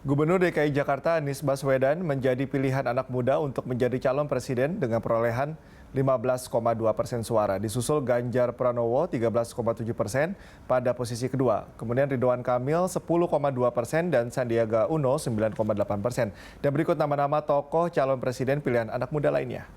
Gubernur DKI Jakarta Anies Baswedan menjadi pilihan anak muda untuk menjadi calon presiden dengan perolehan 15,2% suara. Disusul Ganjar Pranowo 13,7% pada posisi kedua. Kemudian Ridwan Kamil 10,2% dan Sandiaga Uno 9,8%. Dan berikut nama-nama tokoh calon presiden pilihan anak muda lainnya.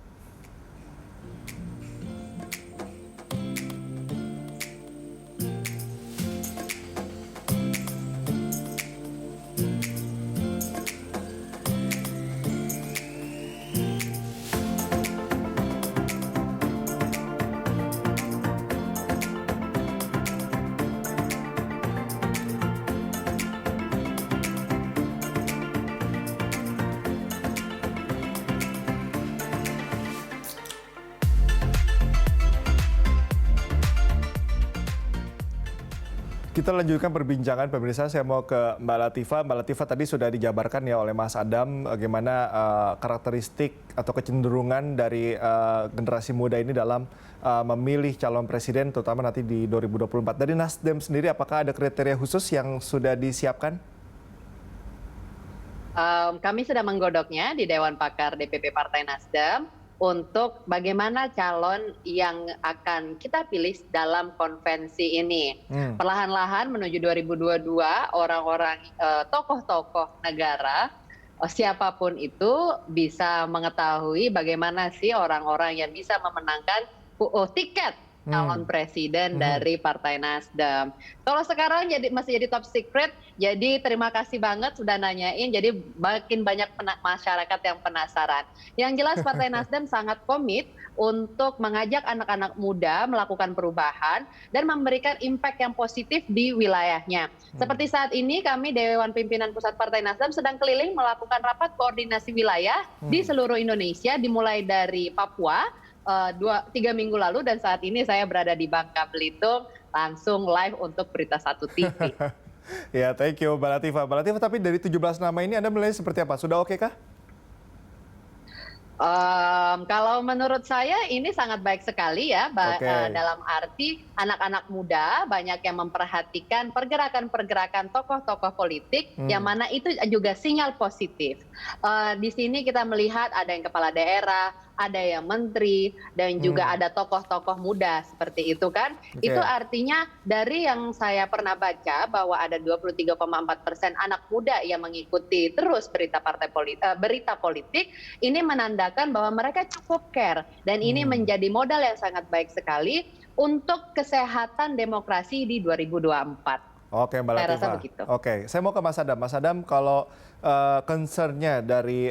Kita lanjutkan perbincangan pemirsa. Saya mau ke Mbak Latifah. Mbak Latifah, tadi sudah dijabarkan ya oleh Mas Adam bagaimana karakteristik atau kecenderungan dari generasi muda ini dalam memilih calon presiden terutama nanti di 2024. Dari Nasdem sendiri apakah ada kriteria khusus yang sudah disiapkan? Kami sedang menggodoknya di Dewan Pakar DPP Partai Nasdem untuk bagaimana calon yang akan kita pilih dalam konvensi ini. Perlahan-lahan menuju 2022, orang-orang tokoh-tokoh negara, siapapun itu bisa mengetahui bagaimana sih orang-orang yang bisa memenangkan tiket calon presiden dari Partai Nasdem. Kalau sekarang masih jadi top secret, jadi terima kasih banget sudah nanyain, jadi makin banyak masyarakat yang penasaran. Yang jelas Partai Nasdem sangat komit untuk mengajak anak-anak muda melakukan perubahan dan memberikan impact yang positif di wilayahnya. Seperti saat ini kami Dewan Pimpinan Pusat Partai Nasdem sedang keliling melakukan rapat koordinasi wilayah di seluruh Indonesia, dimulai dari Papua, 3 minggu lalu, dan saat ini saya berada di Bangka Belitung langsung live untuk Berita Satu TV. Ya, thank you Mbak Latifah. Mbak Latifah, tapi dari 17 nama ini Anda menilai seperti apa? Sudah oke kah? Kalau menurut saya ini sangat baik sekali ya, dalam arti anak-anak muda banyak yang memperhatikan pergerakan-pergerakan tokoh-tokoh politik, yang mana itu juga sinyal positif. Di sini kita melihat ada yang kepala daerah, ada yang menteri, dan juga ada tokoh-tokoh muda seperti itu kan. Itu artinya dari yang saya pernah baca bahwa ada 23,4% anak muda yang mengikuti terus berita politik, ini menandakan bahwa mereka cukup care, dan ini menjadi modal yang sangat baik sekali untuk kesehatan demokrasi di 2024. Oke, Mbak Latifah. Saya rasa begitu. Oke, saya mau ke Mas Adam. Mas Adam, kalau concern-nya dari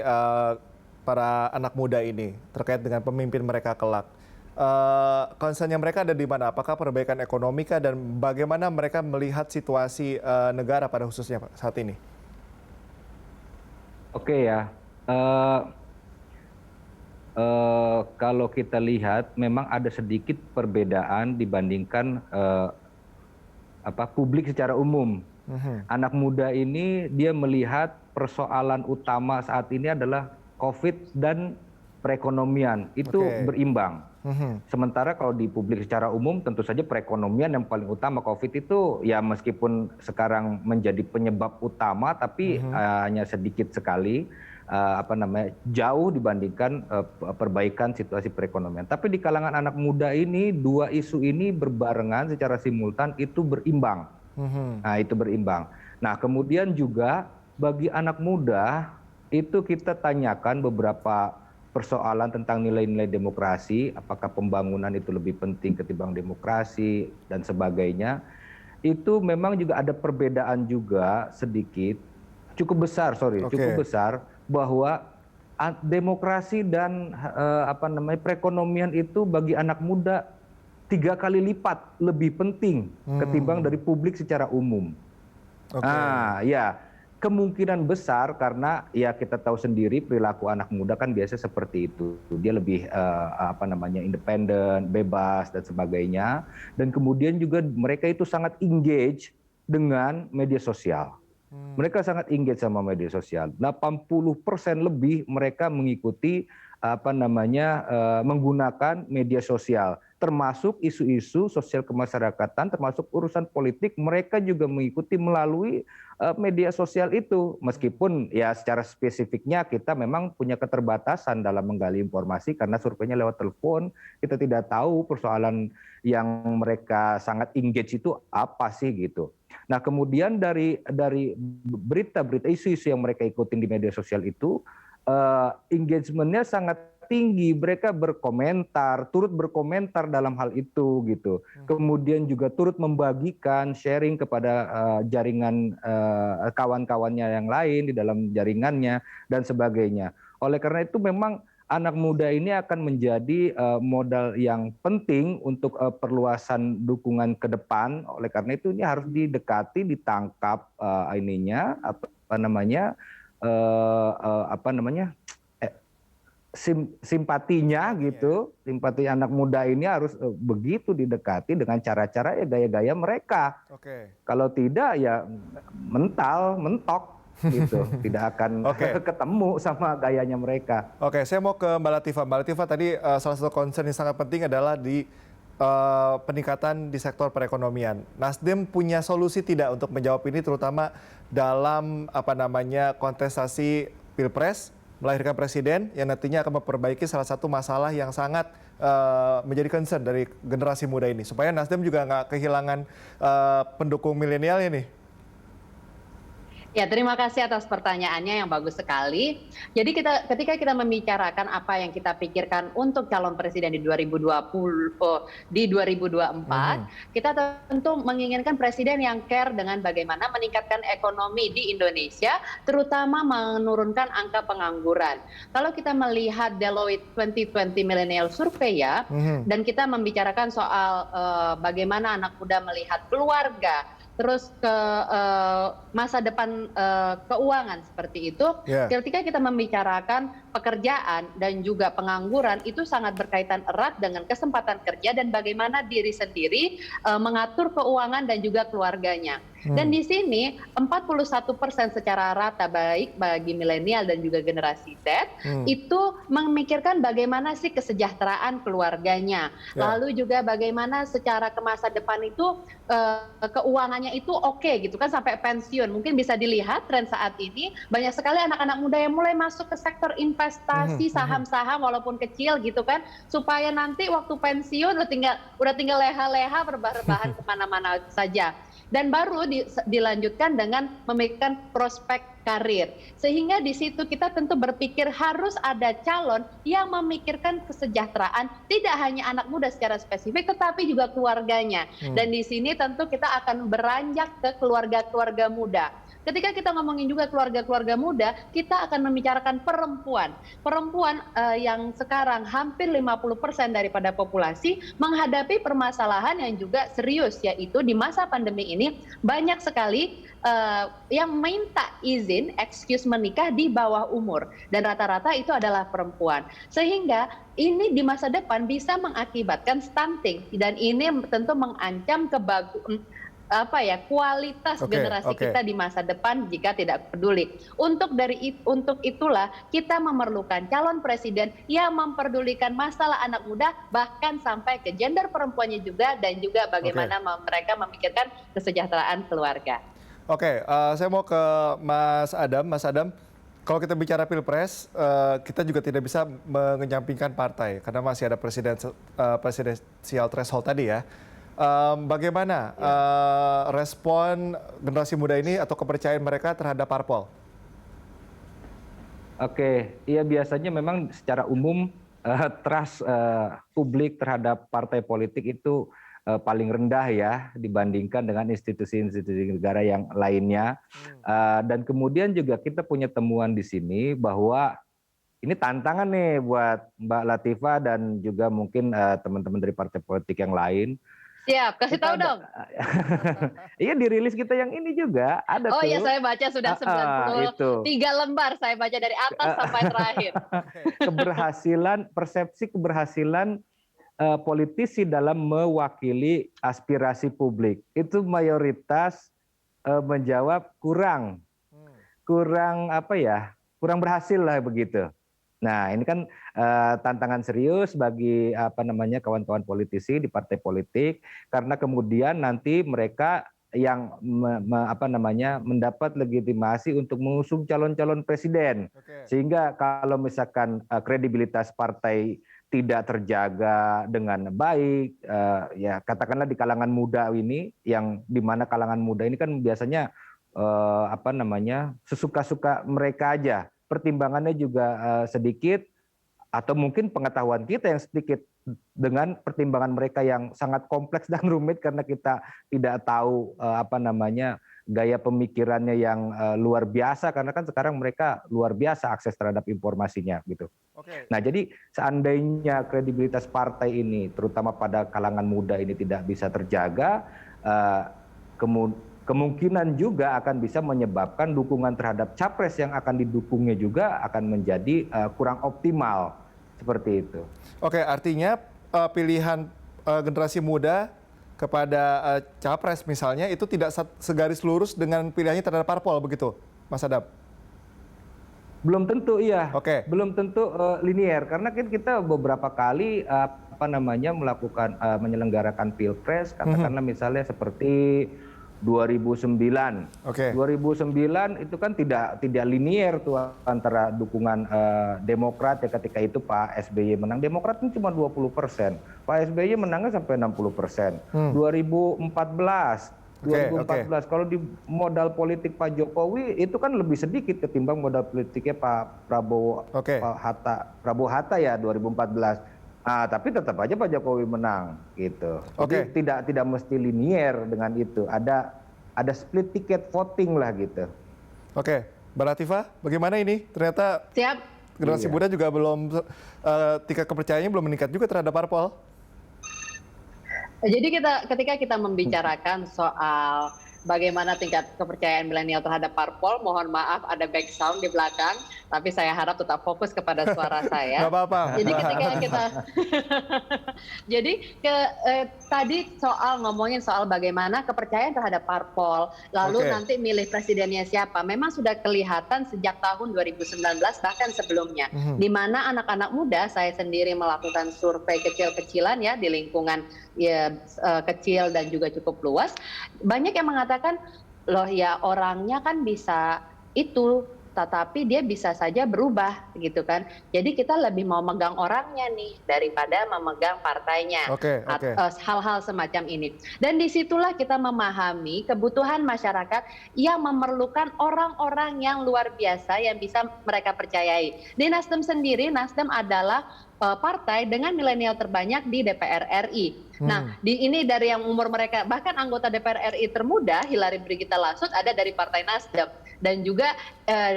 para anak muda ini terkait dengan pemimpin mereka kelak, concern-nya mereka ada di mana? Apakah perbaikan ekonomi kah, dan bagaimana mereka melihat situasi negara pada khususnya saat ini? Oke ya, kalau kita lihat memang ada sedikit perbedaan dibandingkan publik secara umum. Anak muda ini dia melihat persoalan utama saat ini adalah COVID dan perekonomian, itu berimbang. Sementara kalau di publik secara umum tentu saja perekonomian yang paling utama. COVID itu ya meskipun sekarang menjadi penyebab utama, tapi hanya sedikit sekali jauh dibandingkan perbaikan situasi perekonomian. Tapi di kalangan anak muda ini dua isu ini berbarengan secara simultan, itu berimbang. Nah, itu berimbang. Nah, kemudian juga bagi anak muda itu kita tanyakan beberapa persoalan tentang nilai-nilai demokrasi, apakah pembangunan itu lebih penting ketimbang demokrasi dan sebagainya. Itu memang juga ada perbedaan juga sedikit, cukup besar bahwa demokrasi dan perekonomian itu bagi anak muda 3 kali lipat lebih penting ketimbang dari publik secara umum. Ya, kemungkinan besar karena ya kita tahu sendiri perilaku anak muda kan biasa seperti itu. Dia lebih independen, bebas dan sebagainya. Dan kemudian juga mereka itu sangat engage dengan media sosial. Mereka sangat engage sama media sosial. 80% lebih mereka mengikuti menggunakan media sosial, termasuk isu-isu sosial kemasyarakatan, termasuk urusan politik, mereka juga mengikuti melalui media sosial itu. Meskipun ya secara spesifiknya kita memang punya keterbatasan dalam menggali informasi karena surveinya lewat telepon, kita tidak tahu persoalan yang mereka sangat engage itu apa sih gitu. Nah, kemudian dari berita-berita isu-isu yang mereka ikutin di media sosial itu, engagementnya sangat tinggi, mereka turut berkomentar dalam hal itu gitu. Kemudian juga turut membagikan, sharing kepada jaringan kawan-kawannya yang lain di dalam jaringannya dan sebagainya. Oleh karena itu memang anak muda ini akan menjadi modal yang penting untuk perluasan dukungan ke depan. Oleh karena itu ini harus didekati, ditangkap simpatinya gitu, simpati anak muda ini harus begitu didekati dengan cara-cara ya gaya-gaya mereka. Kalau tidak ya mentok gitu, tidak akan ketemu sama gayanya mereka. Oke, saya mau ke Mbak Latifah. Mbak Latifah tadi salah satu concern yang sangat penting adalah di peningkatan di sektor perekonomian. Nasdem punya solusi tidak untuk menjawab ini, terutama dalam kontestasi Pilpres, melahirkan presiden yang nantinya akan memperbaiki salah satu masalah yang sangat menjadi concern dari generasi muda ini, supaya Nasdem juga nggak kehilangan pendukung milenial ini. Ya, terima kasih atas pertanyaannya yang bagus sekali. Jadi ketika kita membicarakan apa yang kita pikirkan untuk calon presiden di 2024, kita tentu menginginkan presiden yang care dengan bagaimana meningkatkan ekonomi di Indonesia, terutama menurunkan angka pengangguran. Kalau kita melihat Deloitte 2020 Millennial Survey ya, dan kita membicarakan soal bagaimana anak muda melihat keluarga, terus ke masa depan keuangan seperti itu, ketika kita membicarakan pekerjaan dan juga pengangguran, itu sangat berkaitan erat dengan kesempatan kerja dan bagaimana diri sendiri mengatur keuangan dan juga keluarganya. Dan di sini 41% secara rata baik bagi milenial dan juga generasi Z itu memikirkan bagaimana sih kesejahteraan keluarganya, lalu juga bagaimana secara ke masa depan itu keuangannya itu oke gitu kan sampai pensiun. Mungkin bisa dilihat tren saat ini banyak sekali anak-anak muda yang mulai masuk ke sektor investasi saham-saham walaupun kecil gitu kan, supaya nanti waktu pensiun udah tinggal leha-leha berbahan kemana-mana saja. Dan baru dilanjutkan dengan memikirkan prospek karir. Sehingga di situ kita tentu berpikir harus ada calon yang memikirkan kesejahteraan tidak hanya anak muda secara spesifik tetapi juga keluarganya. Dan di sini tentu kita akan beranjak ke keluarga-keluarga muda. Ketika kita ngomongin juga keluarga-keluarga muda, kita akan membicarakan perempuan. Perempuan yang sekarang hampir 50% daripada populasi menghadapi permasalahan yang juga serius, yaitu di masa pandemi ini banyak sekali yang minta izin, excuse menikah di bawah umur. Dan rata-rata itu adalah perempuan. Sehingga ini di masa depan bisa mengakibatkan stunting. Dan ini tentu mengancam kualitas generasi kita di masa depan jika tidak peduli. Untuk itulah kita memerlukan calon presiden yang memperdulikan masalah anak muda bahkan sampai ke gender perempuannya juga dan juga bagaimana mereka memikirkan kesejahteraan keluarga. Saya mau ke Mas Adam. Mas Adam, kalau kita bicara Pilpres, kita juga tidak bisa mengenyampingkan partai karena masih ada presidensial threshold tadi ya. Bagaimana respon generasi muda ini atau kepercayaan mereka terhadap parpol? Iya biasanya memang secara umum trust publik terhadap partai politik itu paling rendah ya dibandingkan dengan institusi-institusi negara yang lainnya. Dan kemudian juga kita punya temuan di sini bahwa ini tantangan nih buat Mbak Latifah dan juga mungkin teman-teman dari partai politik yang lain. Siap, kasih tahu dong. Iya dirilis kita yang ini juga ada tuh. Oh iya saya baca sudah 93 lembar saya baca dari atas sampai terakhir. Persepsi keberhasilan politisi dalam mewakili aspirasi publik itu mayoritas menjawab kurang berhasil lah begitu. Nah, ini kan tantangan serius bagi kawan-kawan politisi di partai politik karena kemudian nanti mereka yang mendapat legitimasi untuk mengusung calon-calon presiden. Sehingga kalau misalkan kredibilitas partai tidak terjaga dengan baik, ya katakanlah di kalangan muda ini, yang di mana kalangan muda ini kan biasanya sesuka-suka mereka aja. Pertimbangannya juga sedikit, atau mungkin pengetahuan kita yang sedikit dengan pertimbangan mereka yang sangat kompleks dan rumit karena kita tidak tahu gaya pemikirannya yang luar biasa, karena kan sekarang mereka luar biasa akses terhadap informasinya gitu. Nah, jadi seandainya kredibilitas partai ini terutama pada kalangan muda ini tidak bisa terjaga, kemungkinan juga akan bisa menyebabkan dukungan terhadap capres yang akan didukungnya juga akan menjadi kurang optimal, seperti itu. Oke, artinya pilihan generasi muda kepada capres misalnya itu tidak segaris lurus dengan pilihannya terhadap parpol, begitu, Mas Adam? Belum tentu, iya. Oke. Belum tentu linier, karena kan kita beberapa kali melakukan menyelenggarakan pilpres, katakanlah misalnya seperti 2009. 2009 itu kan tidak linier tuh antara dukungan Demokrat, ya ketika itu Pak SBY menang. Demokrat ini cuma 20%, Pak SBY menangnya sampai 60%. 2014 kalau di modal politik Pak Jokowi itu kan lebih sedikit ketimbang modal politiknya Pak Prabowo Hatta ya 2014. Tapi tetap aja Pak Jokowi menang gitu. Jadi tidak mesti linier dengan itu. Ada split ticket voting lah gitu. Oke, Mbak Latifah, bagaimana ini? Ternyata generasi muda juga belum tingkat kepercayaannya belum meningkat juga terhadap parpol. Jadi ketika kita membicarakan soal bagaimana tingkat kepercayaan milenial terhadap parpol, mohon maaf ada back sound di belakang, tapi saya harap tetap fokus kepada suara saya. Nggak apa-apa. Jadi ketika kita, tadi ngomongin soal bagaimana kepercayaan terhadap parpol, lalu nanti milih presidennya siapa, memang sudah kelihatan sejak tahun 2019 bahkan sebelumnya, di mana anak-anak muda, saya sendiri melakukan survei kecil-kecilan ya di lingkungan kecil dan juga cukup luas, banyak yang mengatakan loh ya orangnya kan bisa itu, tetapi dia bisa saja berubah gitu kan. Jadi kita lebih mau megang orangnya nih daripada memegang partainya. Hal-hal semacam ini. Dan disitulah kita memahami kebutuhan masyarakat yang memerlukan orang-orang yang luar biasa yang bisa mereka percayai. Di Nasdem sendiri, Nasdem adalah partai dengan milenial terbanyak di DPR RI. Nah, ini dari yang umur mereka, bahkan anggota DPR RI termuda, Hillary Brigita Lasut, ada dari Partai Nasdem. Dan juga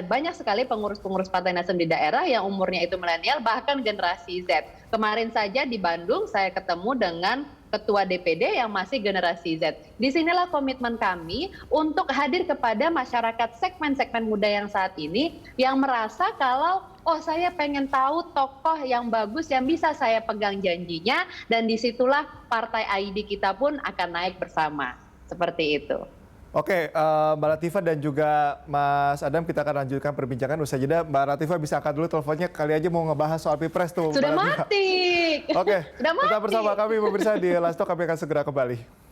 banyak sekali pengurus-pengurus Partai Nasdem di daerah yang umurnya itu milenial, bahkan generasi Z. Kemarin saja di Bandung, saya ketemu dengan Ketua DPD yang masih generasi Z. Disinilah komitmen kami untuk hadir kepada masyarakat segmen-segmen muda yang saat ini, yang merasa kalau saya pengen tahu tokoh yang bagus yang bisa saya pegang janjinya, dan disitulah partai ID kita pun akan naik bersama. Seperti itu. Oke, Mbak Latifah dan juga Mas Adam, kita akan lanjutkan perbincangan usai jeda. Mbak Latifah bisa angkat dulu teleponnya, kali aja mau ngebahas soal Pilpres tuh. Sudah mati. Oke, tetap bersama kami pemirsa di Lastok, kami akan segera kembali.